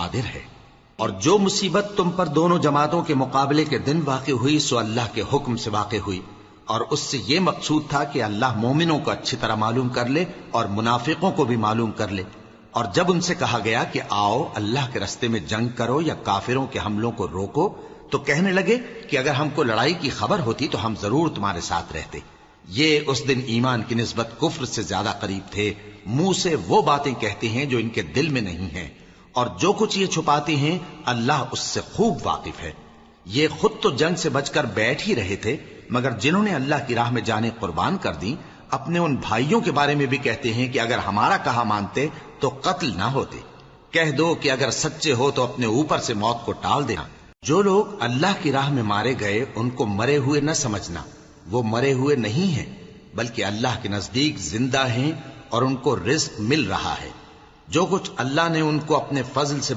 قادر ہے۔ اور جو مصیبت تم پر دونوں جماعتوں کے مقابلے کے دن واقع ہوئی سو اللہ کے حکم سے واقع ہوئی، اور اس سے یہ مقصود تھا کہ اللہ مومنوں کو اچھی طرح معلوم کر لے اور منافقوں کو بھی معلوم کر لے۔ اور جب ان سے کہا گیا کہ آؤ اللہ کے رستے میں جنگ کرو یا کافروں کے حملوں کو روکو، تو کہنے لگے کہ اگر ہم کو لڑائی کی خبر ہوتی تو ہم ضرور تمہارے ساتھ رہتے۔ یہ اس دن ایمان کی نسبت کفر سے زیادہ قریب تھے، منہ سے وہ باتیں کہتے ہیں جو ان کے دل میں نہیں ہیں، اور جو کچھ یہ چھپاتے ہیں اللہ اس سے خوب واقف ہے۔ یہ خود تو جنگ سے بچ کر بیٹھ ہی رہے تھے، مگر جنہوں نے اللہ کی راہ میں جانیں قربان کر دیں اپنے ان بھائیوں کے بارے میں بھی کہتے ہیں کہ اگر ہمارا کہا مانتے تو قتل نہ ہوتے۔ کہہ دو کہ اگر سچے ہو تو اپنے اوپر سے موت کو ٹال دینا۔ جو لوگ اللہ کی راہ میں مارے گئے ان کو مرے ہوئے نہ سمجھنا، وہ مرے ہوئے نہیں ہیں بلکہ اللہ کے نزدیک زندہ ہیں اور ان کو رزق مل رہا ہے۔ جو کچھ اللہ نے ان کو اپنے فضل سے